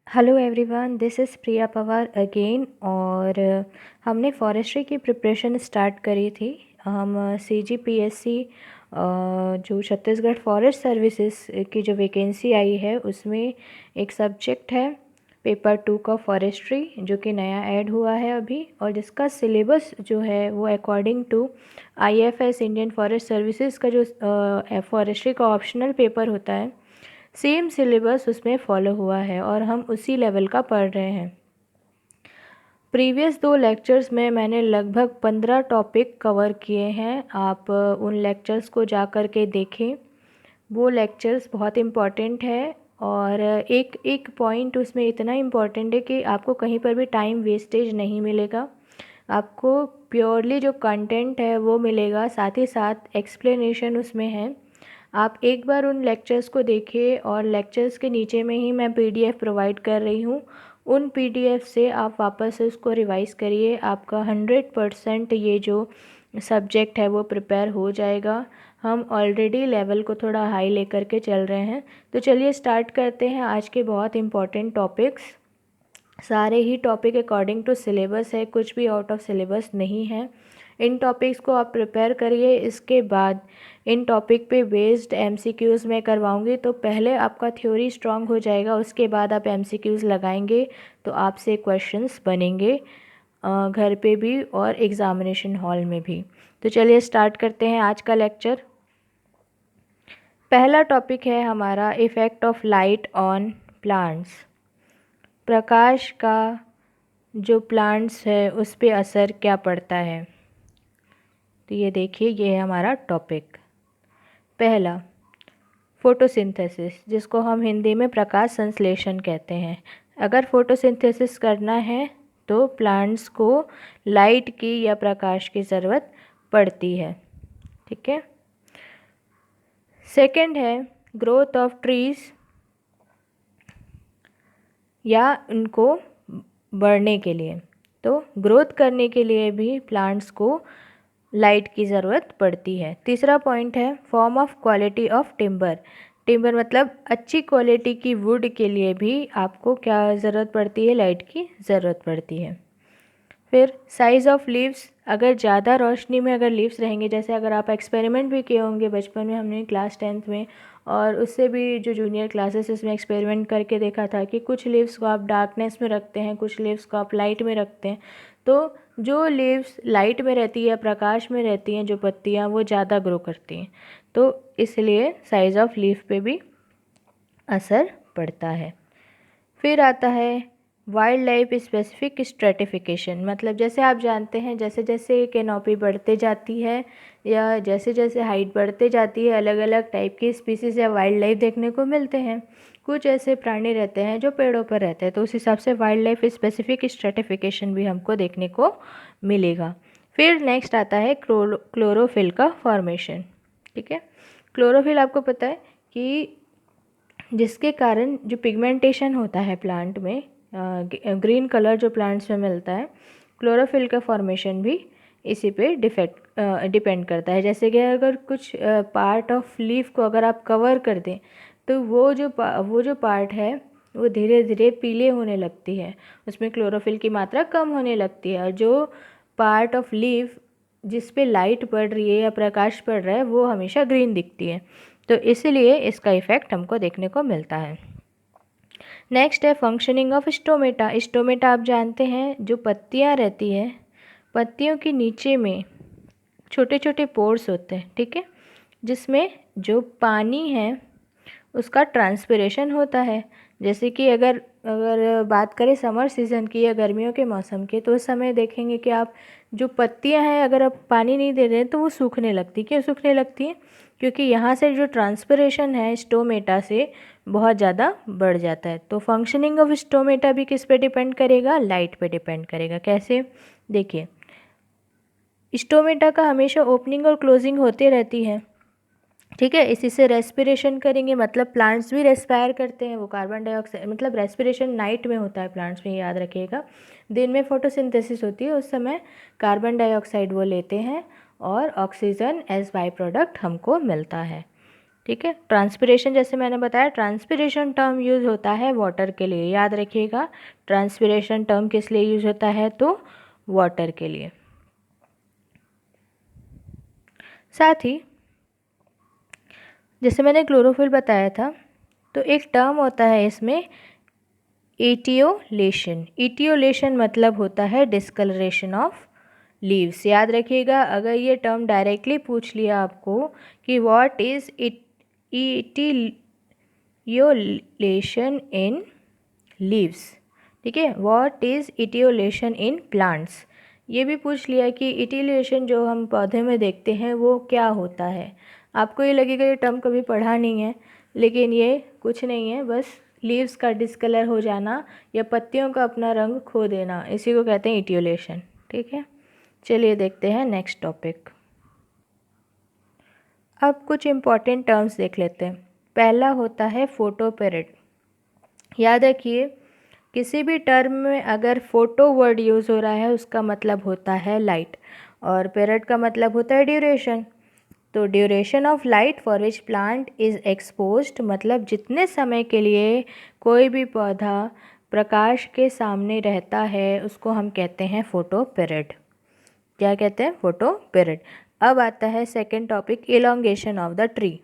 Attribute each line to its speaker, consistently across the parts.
Speaker 1: Hello everyone, this is Priya Pawar again. और हमने forestry की प्रिपरेशन स्टार्ट करी थी। हम CGPSC जो छत्तीसगढ़ फॉरेस्ट सर्विसेज की जो वैकेंसी आई है उसमें एक सब्जेक्ट है पेपर 2 का फॉरेस्ट्री, जो कि नया ऐड हुआ है अभी, और जिसका सिलेबस जो है वो according to IFS Indian forest services का जो फॉरेस्ट्री का ऑप्शनल पेपर होता है, सेम सिलेबस उसमें फॉलो हुआ है और हम उसी लेवल का पढ़ रहे हैं। प्रीवियस 2 लेक्चर्स में मैंने लगभग 15 टॉपिक कवर किए हैं। आप उन लेक्चर्स को जा कर के देखें, वो लेक्चर्स बहुत इम्पॉर्टेंट है। और एक एक पॉइंट उसमें इतना इम्पॉर्टेंट है कि आपको कहीं पर भी टाइम वेस्टेज नहीं मिलेगा। आपको प्योरली जो कंटेंट है वो मिलेगा, साथ ही साथ एक्सप्लेनेशन उसमें है। आप एक बार उन लेक्चर्स को देखिए, और लेक्चर्स के नीचे में ही मैं PDF प्रोवाइड कर रही हूँ। उन PDF से आप वापस से उसको रिवाइज़ करिए। आपका 100% ये जो सब्जेक्ट है वो प्रिपेयर हो जाएगा। हम ऑलरेडी लेवल को थोड़ा हाई लेकर के चल रहे हैं। तो चलिए स्टार्ट करते हैं आज के बहुत इम्पॉर्टेंट टॉपिक्स। सारे ही टॉपिक अकॉर्डिंग टू सिलेबस है, कुछ भी आउट ऑफ सिलेबस नहीं है। इन टॉपिक्स को आप प्रिपेयर करिए। इसके बाद इन टॉपिक पे बेस्ड MCQs मैं करवाऊंगी, तो पहले आपका थ्योरी स्ट्रांग हो जाएगा, उसके बाद आप MCQs लगाएंगे तो आपसे क्वेश्चंस बनेंगे घर पे भी और एग्ज़ामिनेशन हॉल में भी। तो चलिए स्टार्ट करते हैं आज का लेक्चर। पहला टॉपिक है हमारा effect of light on plants. प्रकाश का जो प्लांट्स है उस पे असर क्या पड़ता है। तो ये देखिए, ये है हमारा टॉपिक। पहला, फोटोसिंथेसिस, जिसको हम हिंदी में प्रकाश संश्लेषण कहते हैं। अगर फोटोसिंथेसिस करना है तो प्लांट्स को लाइट की या प्रकाश की ज़रूरत पड़ती है। ठीक है। सेकंड है ग्रोथ ऑफ ट्रीज़, या उनको बढ़ने के लिए। तो ग्रोथ करने के लिए भी प्लांट्स को लाइट की ज़रूरत पड़ती है। तीसरा पॉइंट है form of quality of timber. Timber मतलब अच्छी क्वालिटी की वुड के लिए भी आपको क्या ज़रूरत पड़ती है, लाइट की ज़रूरत पड़ती है। फिर साइज़ ऑफ लीव्स, अगर ज़्यादा रोशनी में अगर लीव्स रहेंगे, जैसे अगर आप एक्सपेरिमेंट भी किए होंगे बचपन में, हमने क्लास 10th में और उससे भी जो जूनियर क्लासेस इसमें एक्सपेरिमेंट करके देखा था कि कुछ लीव्स को आप डार्कनेस में रखते हैं, कुछ लीव्स को आप लाइट में रखते हैं। तो जो लीव्स लाइट में रहती है, प्रकाश में रहती हैं, जो पत्तियाँ, वो ज़्यादा ग्रो करती हैं। तो इसलिए साइज़ ऑफ लीफ पे भी असर पड़ता है। फिर आता है वाइल्ड लाइफ स्पेसिफिक स्ट्रेटिफिकेशन, मतलब जैसे आप जानते हैं जैसे जैसे कैनोपी बढ़ते जाती है या जैसे जैसे हाइट बढ़ते जाती है, अलग अलग टाइप की स्पीसीज़ या वाइल्ड लाइफ देखने को मिलते हैं। कुछ ऐसे प्राणी रहते हैं जो पेड़ों पर रहते हैं, तो उस हिसाब से वाइल्ड लाइफ स्पेसिफिक स्ट्रेटिफिकेशन भी हमको देखने को मिलेगा। फिर नेक्स्ट आता है क्लोरोफिल का फॉर्मेशन। ठीक है। क्लोरोफिल आपको पता है कि जिसके कारण जो पिगमेंटेशन होता है प्लांट में, ग्रीन कलर जो प्लांट्स में मिलता है, क्लोरोफिल का फॉर्मेशन भी इसी पे डिपेंड करता है। जैसे कि अगर कुछ पार्ट ऑफ लीफ को अगर आप कवर कर दें तो वो जो पार्ट है वो धीरे धीरे पीले होने लगती है, उसमें क्लोरोफिल की मात्रा कम होने लगती है। और जो पार्ट ऑफ लीफ जिस पे लाइट पड़ रही है या प्रकाश पड़ रहा है वो हमेशा ग्रीन दिखती है। तो इसीलिए इसका इफ़ेक्ट हमको देखने को मिलता है। नेक्स्ट है फंक्शनिंग ऑफ स्टोमेटा। स्टोमेटा आप जानते हैं, जो पत्तियां रहती है, पत्तियों के नीचे में छोटे छोटे पोर्स होते हैं। ठीक है। जिसमें जो पानी है उसका ट्रांसपिरेशन होता है। जैसे कि अगर अगर बात करें समर सीज़न की या गर्मियों के मौसम की, तो उस समय देखेंगे कि आप जो पत्तियां हैं अगर आप पानी नहीं दे रहे हैं तो वो सूखने लगती। क्यों सूखने लगती हैं? क्योंकि यहाँ से जो ट्रांसपिरेशन है स्टोमेटा से बहुत ज़्यादा बढ़ जाता है। तो फंक्शनिंग ऑफ स्टोमेटा भी किस पे डिपेंड करेगा? लाइट पे डिपेंड करेगा। कैसे? देखिए, स्टोमेटा का हमेशा ओपनिंग और क्लोजिंग होती रहती है। ठीक है। इसी से रेस्पिरेशन करेंगे, मतलब प्लांट्स भी रेस्पायर करते हैं, वो कार्बन डाइऑक्साइड, मतलब रेस्पिरेशन नाइट में होता है प्लांट्स में, याद रखिएगा। दिन में फोटोसिंथेसिस होती है, उस समय कार्बन डाइऑक्साइड वो लेते हैं और ऑक्सीजन एज बाई प्रोडक्ट हमको मिलता है। ठीक है। ट्रांसपिरेशन जैसे मैंने बताया, ट्रांसपिरेशन टर्म यूज़ होता है वाटर के लिए, याद रखिएगा। ट्रांसपिरेशन टर्म किस लिए यूज़ होता है? तो वाटर के लिए। साथ ही जैसे मैंने क्लोरोफिल बताया था, तो एक टर्म होता है इसमें एटियोलेशन। एटियोलेशन मतलब होता है डिस्कलरेशन ऑफ लीव्स। याद रखिएगा, अगर ये टर्म डायरेक्टली पूछ लिया आपको कि what is etiolation in leaves, ठीक है, what is etiolation in plants, ये भी पूछ लिया कि इटियोलेशन जो हम पौधे में देखते हैं वो क्या होता है, आपको ये लगेगा ये टर्म कभी पढ़ा नहीं है, लेकिन ये कुछ नहीं है, बस लीव्स का डिस्कलर हो जाना या पत्तियों का अपना रंग खो देना, इसी को कहते हैं इटियोलेशन। ठीक है, चलिए देखते हैं नेक्स्ट टॉपिक। अब कुछ इम्पॉर्टेंट टर्म्स देख लेते हैं। पहला होता है फोटो पीरियड। याद रखिए, किसी भी टर्म में अगर फोटो वर्ड यूज़ हो रहा है उसका मतलब होता है लाइट, और पीरियड का मतलब होता है ड्यूरेशन। तो duration of light for which plant is exposed, मतलब जितने समय के लिए कोई भी पौधा प्रकाश के सामने रहता है उसको हम कहते हैं फोटो पीरियड। क्या कहते हैं? Photo period. अब आता है second topic, elongation of the tree.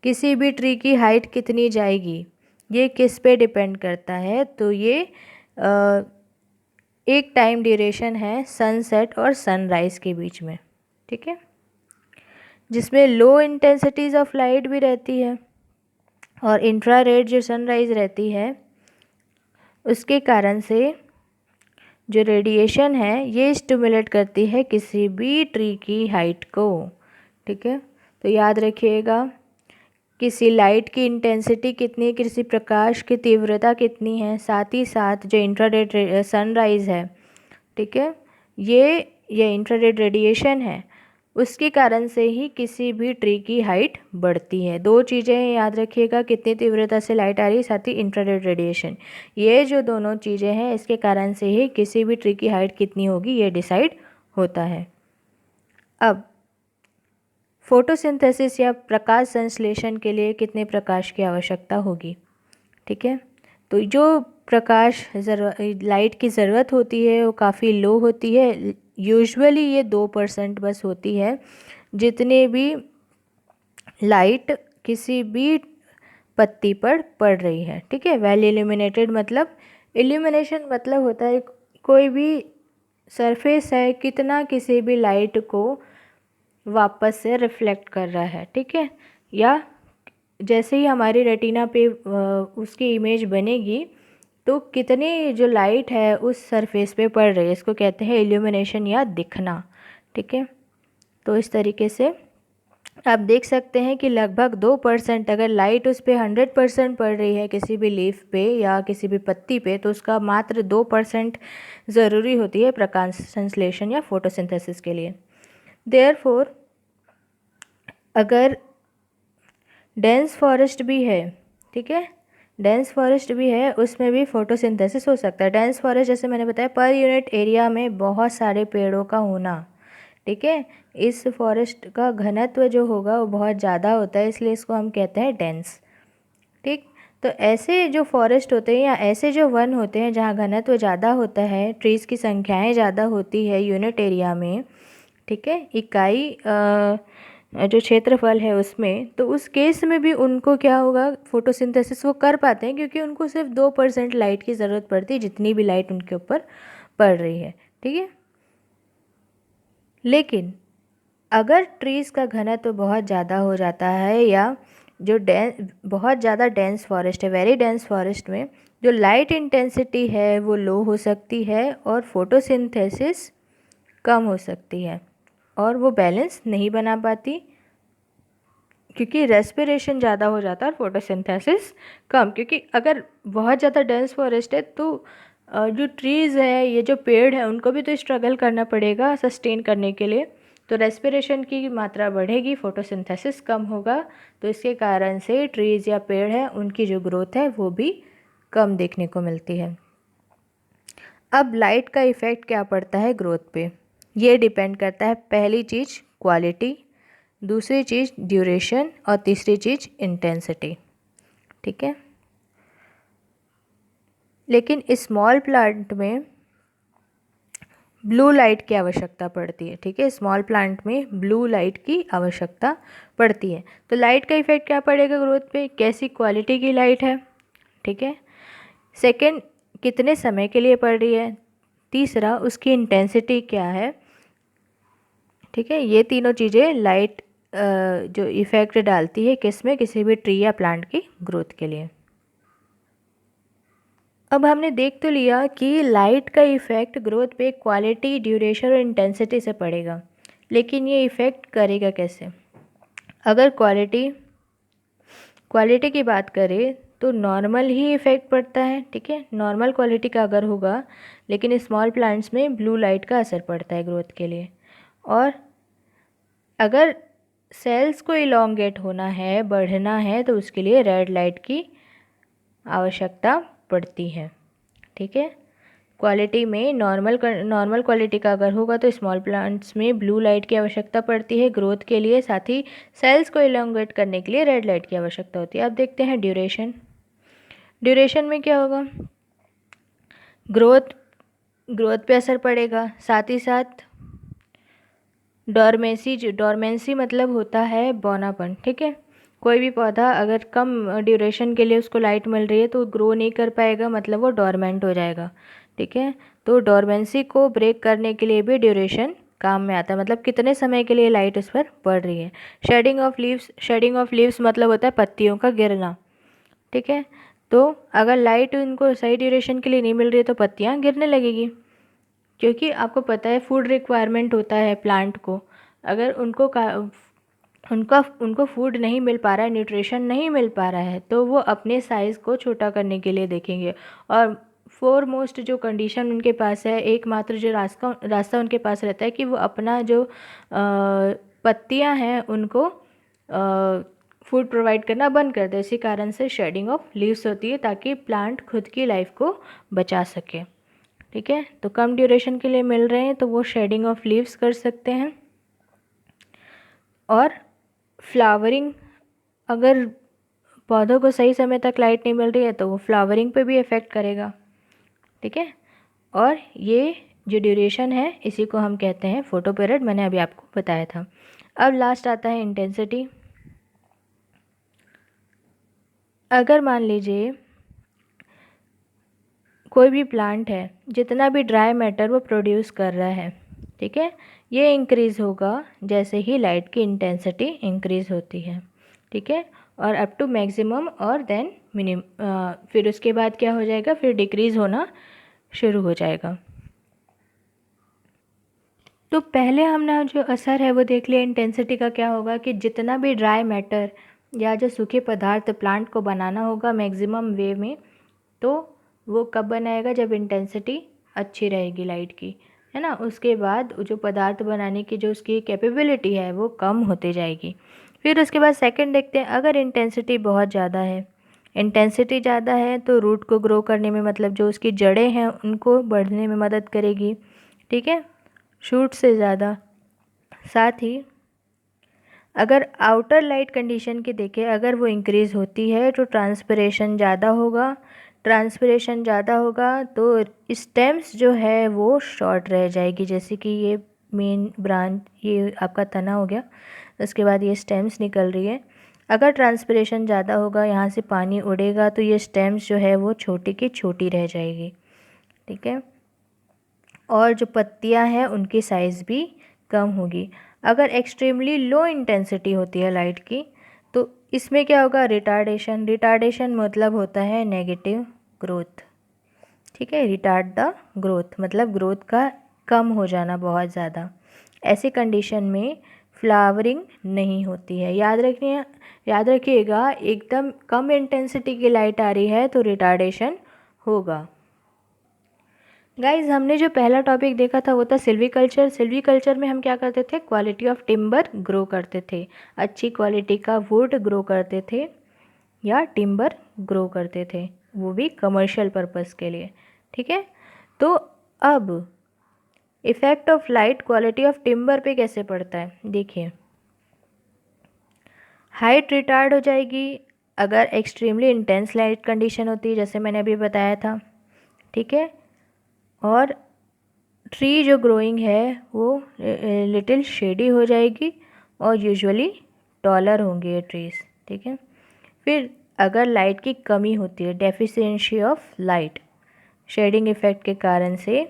Speaker 1: किसी भी ट्री की हाइट कितनी जाएगी ये किस पे डिपेंड करता है? तो ये एक टाइम ड्यूरेशन है सनसेट और सनराइज़ के बीच में, ठीक है, जिसमें लो इंटेंसिटीज़ ऑफ लाइट भी रहती है, और इंफ्रारेड जो सनराइज़ रहती है उसके कारण से जो रेडिएशन है ये स्टिमुलेट करती है किसी भी ट्री की हाइट को। ठीक है, तो याद रखिएगा, किसी लाइट की इंटेंसिटी कितनी है, किसी प्रकाश की तीव्रता कितनी है, साथ ही साथ जो इंफ्रारेड सनराइज़ है, ठीक है, ये इंफ्रारेड रेडिएशन है, उसके कारण से ही किसी भी ट्री की हाइट बढ़ती है। दो चीज़ें हैं, याद रखिएगा, कितनी तीव्रता से लाइट आ रही है, साथ ही इंफ्रारेड रेडिएशन। ये जो दोनों चीज़ें हैं इसके कारण से ही किसी भी ट्री की हाइट कितनी होगी ये डिसाइड होता है। अब फोटोसिंथेसिस या प्रकाश संश्लेषण के लिए कितने प्रकाश की आवश्यकता होगी? ठीक है, तो जो प्रकाश लाइट की ज़रूरत होती है वो काफ़ी लो होती है, यूजुअली ये 2% बस होती है जितने भी लाइट किसी भी पत्ती पर पड़ रही है। ठीक है, वेल इल्यूमिनेटेड मतलब, इल्यूमिनेशन मतलब होता है कोई भी सरफेस है कितना किसी भी लाइट को वापस से रिफ्लेक्ट कर रहा है। ठीक है, या जैसे ही हमारी रेटिना पे उसकी इमेज बनेगी तो कितनी जो लाइट है उस सरफेस पे पड़ रही है, इसको कहते हैं इल्यूमिनेशन या दिखना। ठीक है, तो इस तरीके से आप देख सकते हैं कि लगभग 2%, अगर लाइट उस पर 100% पड़ रही है किसी भी लीफ पे या किसी भी पत्ती पे, तो उसका मात्र 2% ज़रूरी होती है प्रकाश संश्लेषण या फोटोसिंथेसिस के लिए। देयरफॉर अगर डेंस फॉरेस्ट भी है, ठीक है, डेंस फॉरेस्ट भी है, उसमें भी फोटोसिंथेसिस हो सकता है। डेंस फॉरेस्ट जैसे मैंने बताया पर यूनिट एरिया में बहुत सारे पेड़ों का होना, ठीक है, इस फॉरेस्ट का घनत्व जो होगा वो बहुत ज़्यादा होता है, इसलिए इसको हम कहते हैं डेंस। ठीक, तो ऐसे जो फॉरेस्ट होते हैं या ऐसे जो वन होते हैं जहाँ घनत्व ज़्यादा होता है, ट्रीज़ की संख्याएँ ज़्यादा होती है यूनिट एरिया में, ठीक है, इकाई जो क्षेत्रफल है उसमें, तो उस केस में भी उनको क्या होगा, फोटोसिंथेसिस वो कर पाते हैं क्योंकि उनको सिर्फ 2% लाइट की ज़रूरत पड़ती है जितनी भी लाइट उनके ऊपर पड़ रही है। ठीक है, लेकिन अगर ट्रीज़ का घनत्व बहुत ज़्यादा हो जाता है या जो बहुत ज़्यादा डेंस फॉरेस्ट है, वेरी डेंस फॉरेस्ट में जो लाइट इंटेंसिटी है वो लो हो सकती है और फोटोसिंथेसिस कम हो सकती है और वो बैलेंस नहीं बना पाती क्योंकि रेस्पिरेशन ज़्यादा हो जाता है और फोटोसिंथेसिस कम, क्योंकि अगर बहुत ज़्यादा डेंस फॉरेस्ट है तो जो ट्रीज़ है, ये जो पेड़ है, उनको भी तो स्ट्रगल करना पड़ेगा सस्टेन करने के लिए, तो रेस्पिरेशन की मात्रा बढ़ेगी, फोटोसिंथेसिस कम होगा, तो इसके कारण से ट्रीज़ या पेड़ है उनकी जो ग्रोथ है वो भी कम देखने को मिलती है। अब लाइट का इफ़ेक्ट क्या पड़ता है ग्रोथ पे? ये डिपेंड करता है, पहली चीज़ क्वालिटी, दूसरी चीज़ ड्यूरेशन और तीसरी चीज़ इंटेंसिटी। ठीक है, लेकिन स्मॉल प्लांट में ब्लू लाइट की आवश्यकता पड़ती है। ठीक है, स्मॉल प्लांट में ब्लू लाइट की आवश्यकता पड़ती है। तो लाइट का इफेक्ट क्या पड़ेगा ग्रोथ पे, कैसी क्वालिटी की लाइट है। ठीक है, सेकंड कितने समय के लिए पड़ रही है, तीसरा उसकी इंटेंसिटी क्या है। ठीक है, ये तीनों चीज़ें लाइट जो इफ़ेक्ट डालती है किस में, किसी भी ट्री या प्लांट की ग्रोथ के लिए। अब हमने देख तो लिया कि लाइट का इफ़ेक्ट ग्रोथ पे क्वालिटी, ड्यूरेशन और इंटेंसिटी से पड़ेगा, लेकिन ये इफ़ेक्ट करेगा कैसे। अगर क्वालिटी की बात करें तो नॉर्मल ही इफ़ेक्ट पड़ता है। ठीक है, नॉर्मल क्वालिटी का अगर होगा, लेकिन स्मॉल प्लांट्स में ब्लू लाइट का असर पड़ता है ग्रोथ के लिए। और अगर सेल्स को इलोंगेट होना है, बढ़ना है, तो उसके लिए रेड लाइट की आवश्यकता पड़ती है। ठीक है, क्वालिटी में नॉर्मल क्वालिटी का अगर होगा तो स्मॉल प्लांट्स में ब्लू लाइट की आवश्यकता पड़ती है ग्रोथ के लिए, साथ ही सेल्स को इलोंगेट करने के लिए रेड लाइट की आवश्यकता होती है। अब देखते हैं ड्यूरेशन में क्या होगा, ग्रोथ पे असर पड़ेगा, साथ ही साथ डोरमेंसी मतलब होता है बौनापन। ठीक है, कोई भी पौधा अगर कम ड्यूरेशन के लिए उसको लाइट मिल रही है तो ग्रो नहीं कर पाएगा, मतलब वो डोरमेंट हो जाएगा। ठीक है, तो डोरमेंसी को ब्रेक करने के लिए भी ड्यूरेशन काम में आता है, मतलब कितने समय के लिए लाइट उस पर पड़ रही है। शेडिंग ऑफ लीव्स मतलब होता है पत्तियों का गिरना। ठीक है, तो अगर लाइट उनको सही ड्यूरेशन के लिए नहीं मिल रही है तो पत्तियाँ गिरने लगेगी, क्योंकि आपको पता है फूड रिक्वायरमेंट होता है प्लांट को। अगर उनको फूड नहीं मिल पा रहा है, न्यूट्रिशन नहीं मिल पा रहा है, तो वो अपने साइज़ को छोटा करने के लिए देखेंगे। और फोरमोस्ट जो कंडीशन उनके पास है, एकमात्र जो रास्ता उनके पास रहता है कि वो अपना जो पत्तियां हैं उनको फूड प्रोवाइड करना बंद कर दे। इसी कारण से शेडिंग ऑफ लीव्स होती है, ताकि प्लांट खुद की लाइफ को बचा सके। ठीक है, तो कम ड्यूरेशन के लिए मिल रहे हैं तो वो शेडिंग ऑफ लीव्स कर सकते हैं। और फ्लावरिंग, अगर पौधों को सही समय तक लाइट नहीं मिल रही है तो वो फ्लावरिंग पे भी इफ़ेक्ट करेगा। ठीक है, और ये जो ड्यूरेशन है इसी को हम कहते हैं फोटो पीरियड, मैंने अभी आपको बताया था। अब लास्ट आता है इंटेंसिटी। अगर मान लीजिए कोई भी प्लांट है, जितना भी ड्राई मैटर वो प्रोड्यूस कर रहा है, ठीक है, ये इंक्रीज़ होगा जैसे ही लाइट की इंटेंसिटी इंक्रीज़ होती है। ठीक है, और अप टू मैक्सिमम और देन मिनिमम, फिर उसके बाद क्या हो जाएगा, फिर डिक्रीज़ होना शुरू हो जाएगा। तो पहले हमने जो असर है वो देख लिया इंटेंसिटी का क्या होगा, कि जितना भी ड्राई मैटर या जो सूखे पदार्थ प्लांट को बनाना होगा मैक्सिमम वे में, तो वो कब बनाएगा, जब इंटेंसिटी अच्छी रहेगी लाइट की, है ना। उसके बाद जो पदार्थ बनाने की जो उसकी कैपेबिलिटी है वो कम होती जाएगी। फिर उसके बाद सेकंड देखते हैं, अगर इंटेंसिटी बहुत ज़्यादा है तो रूट को ग्रो करने में, मतलब जो उसकी जड़ें हैं उनको बढ़ने में मदद करेगी। ठीक है, शूट से ज़्यादा। साथ ही अगर आउटर लाइट कंडीशन की देखें, अगर वो इंक्रीज़ होती है तो ट्रांसपिरेशन ज़्यादा होगा तो स्टेम्स जो है वो शॉर्ट रह जाएगी। जैसे कि ये मेन ब्रांच, ये आपका तना हो गया, उसके बाद ये स्टेम्स निकल रही है। अगर ट्रांसपिरेशन ज़्यादा होगा, यहाँ से पानी उड़ेगा तो ये स्टेम्स जो है वो छोटी की छोटी रह जाएगी। ठीक है, और जो पत्तियाँ हैं उनकी साइज़ भी कम होगी। अगर एक्सट्रीमली लो इंटेंसिटी होती है लाइट की तो इसमें क्या होगा, रिटार्डेशन मतलब होता है नेगेटिव ग्रोथ। ठीक है, रिटार्ड द ग्रोथ मतलब ग्रोथ का कम हो जाना बहुत ज़्यादा। ऐसी कंडीशन में फ्लावरिंग नहीं होती है। याद रखिएगा, एकदम कम इंटेंसिटी की लाइट आ रही है तो रिटार्डेशन होगा। गाइज, हमने जो पहला टॉपिक देखा था वो था सिल्वीकल्चर में हम क्या करते थे, क्वालिटी ऑफ टिम्बर ग्रो करते थे, अच्छी क्वालिटी का वुड ग्रो करते थे या टिम्बर ग्रो करते थे, वो भी कमर्शियल पर्पस के लिए। ठीक है, तो अब effect of light quality of timber पे कैसे पड़ता है देखिए। हाइट रिटार्ड हो जाएगी अगर एक्सट्रीमली इंटेंस लाइट कंडीशन होती है, जैसे मैंने अभी बताया था, ठीक है। और ट्री जो ग्रोइंग है वो लिटिल शेडी हो जाएगी और यूजुअली टॉलर होंगे ये ट्रीज़, ठीक है। फिर अगर लाइट की कमी होती है, deficiency of light, shading effect के कारण से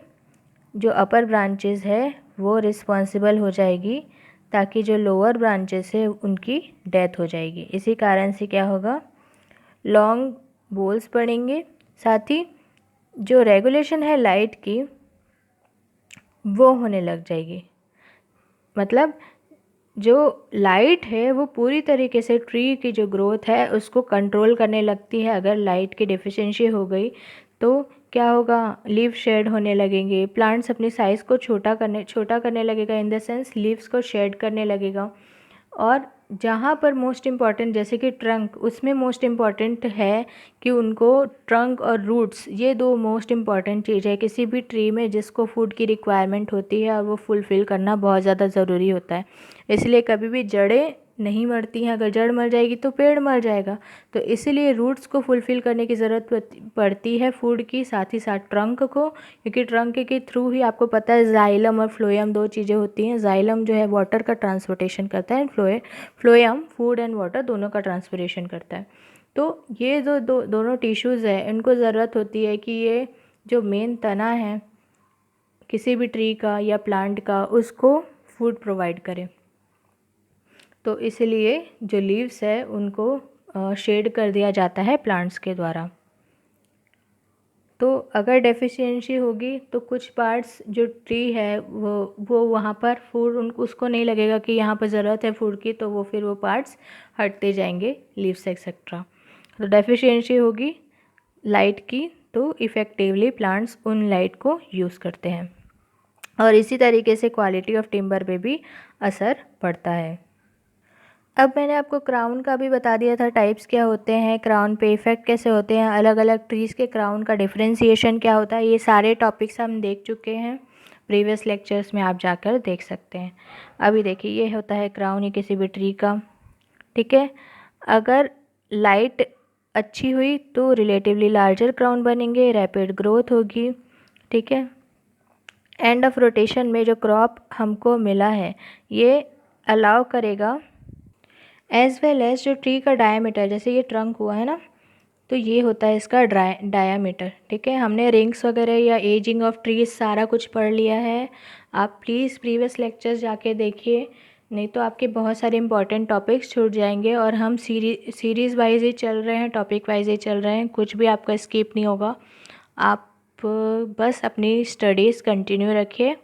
Speaker 1: जो अपर ब्रांचेस है वो रिस्पॉन्सिबल हो जाएगी, ताकि जो लोअर ब्रांचेस है उनकी डेथ हो जाएगी। इसी कारण से क्या होगा, लॉन्ग बोल्स पड़ेंगे। साथ ही जो रेगुलेशन है लाइट की वो होने लग जाएगी, मतलब जो लाइट है वो पूरी तरीके से ट्री की जो ग्रोथ है उसको कंट्रोल करने लगती है। अगर लाइट की डेफिशिएंसी हो गई तो क्या होगा, लीफ शेड होने लगेंगे, प्लांट्स अपनी साइज़ को छोटा करने लगेगा, इन द सेंस लीव्स को शेड करने लगेगा। और जहाँ पर मोस्ट इम्पॉर्टेंट जैसे कि ट्रंक, उसमें मोस्ट इम्पॉर्टेंट है कि उनको ट्रंक और रूट्स, ये दो मोस्ट इम्पॉर्टेंट चीज़ है किसी भी ट्री में जिसको फूड की रिक्वायरमेंट होती है और वो फुलफ़िल करना बहुत ज़्यादा ज़रूरी होता है। इसलिए कभी भी जड़ें नहीं मरती हैं, अगर जड़ मर जाएगी तो पेड़ मर जाएगा। तो इसीलिए रूट्स को फुलफ़िल करने की ज़रूरत पड़ती है फूड की, साथ ही साथ ट्रंक को, क्योंकि ट्रंक के थ्रू ही आपको पता है जाइलम और फ्लोएम दो चीज़ें होती हैं। जाइलम जो है वाटर का ट्रांसपोर्टेशन करता है, फ्लोएम फूड एंड वाटर दोनों का ट्रांसपोर्टेशन करता है। तो ये जो दोनों टिश्यूज़ है इनको ज़रूरत होती है कि ये जो मेन तना है किसी भी ट्री का या प्लांट का उसको फूड प्रोवाइड करे। तो इसलिए जो लीव्स है उनको शेड कर दिया जाता है प्लांट्स के द्वारा। तो अगर डेफिशिएंसी होगी तो कुछ पार्ट्स जो ट्री है वो वहाँ पर फूड उनको उसको नहीं लगेगा कि यहाँ पर ज़रूरत है फूड की, तो वो फिर वो पार्ट्स हटते जाएंगे, लीव्स एक्सेट्रा। तो डेफिशिएंसी होगी लाइट की तो इफ़ेक्टिवली प्लांट्स उन लाइट को यूज़ करते हैं, और इसी तरीके से क्वालिटी ऑफ टिम्बर पे भी असर पड़ता है। अब मैंने आपको क्राउन का भी बता दिया था, टाइप्स क्या होते हैं, क्राउन पे इफ़ेक्ट कैसे होते हैं, अलग अलग ट्रीज़ के क्राउन का डिफरेंशिएशन क्या होता है, ये सारे टॉपिक्स हम देख चुके हैं प्रीवियस लेक्चर्स में, आप जाकर देख सकते हैं। अभी देखिए ये होता है क्राउन, ये किसी भी ट्री का, ठीक है। अगर लाइट अच्छी हुई तो रिलेटिवली लार्जर क्राउन बनेंगे, रैपिड ग्रोथ होगी, ठीक है। एंड ऑफ रोटेशन में जो क्रॉप हमको मिला है ये अलाउ करेगा, एज वेल एज जो ट्री का डायामीटर, जैसे ये ट्रंक हुआ है ना, तो ये होता है इसका डायामीटर, ठीक है। हमने रिंग्स वगैरह या एजिंग ऑफ ट्रीज सारा कुछ पढ़ लिया है, आप प्लीज़ प्रीवियस लेक्चर्स जाके देखिए, नहीं तो आपके बहुत सारे इंपॉर्टेंट टॉपिक्स छूट जाएंगे। और हम सीरीज़ वाइज ही चल रहे हैं, टॉपिक वाइज ही चल रहे हैं, कुछ भी आपका स्किप नहीं होगा। आप बस अपनी स्टडीज़ कंटिन्यू रखिए,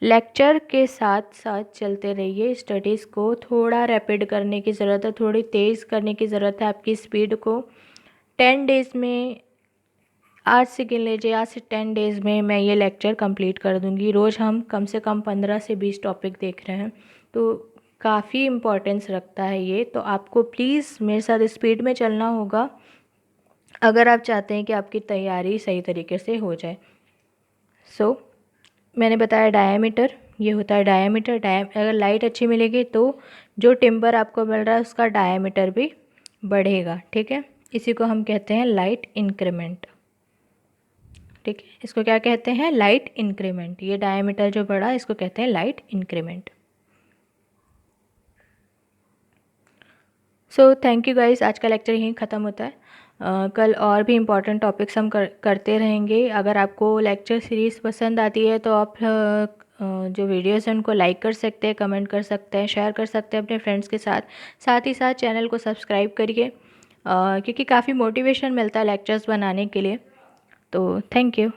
Speaker 1: लेक्चर के साथ साथ चलते रहिए। स्टडीज़ को थोड़ा रैपिड करने की ज़रूरत है, थोड़ी तेज़ करने की ज़रूरत है आपकी स्पीड को। 10 डेज़ में, आज से गिन लीजिए, आज से 10 डेज़ में मैं ये लेक्चर कंप्लीट कर दूँगी। रोज़ हम कम से कम 15 से 20 टॉपिक देख रहे हैं, तो काफ़ी इम्पोर्टेंस रखता है ये। तो आपको प्लीज़ मेरे साथ स्पीड में चलना होगा अगर आप चाहते हैं कि आपकी तैयारी सही तरीके से हो जाए। मैंने बताया डायामीटर, ये होता है डायामीटर। अगर लाइट अच्छी मिलेगी तो जो टिम्बर आपको मिल रहा है उसका डायामीटर भी बढ़ेगा, ठीक है। इसी को हम कहते हैं लाइट इंक्रीमेंट, ठीक है। इसको क्या कहते हैं, लाइट इंक्रीमेंट। ये डायामीटर जो बढ़ा इसको कहते हैं light increment. So thank you guys, आज का लेक्चर यहीं ख़त्म होता है। कल और भी इम्पॉर्टेंट टॉपिक्स हम करते रहेंगे। अगर आपको लेक्चर सीरीज़ पसंद आती है तो आप जो वीडियोस हैं उनको लाइक कर सकते हैं, कमेंट कर सकते हैं, शेयर कर सकते हैं अपने फ्रेंड्स के साथ। साथ ही साथ चैनल को सब्सक्राइब करिए, क्योंकि काफ़ी मोटिवेशन मिलता है लेक्चर्स बनाने के लिए। तो थैंक यू।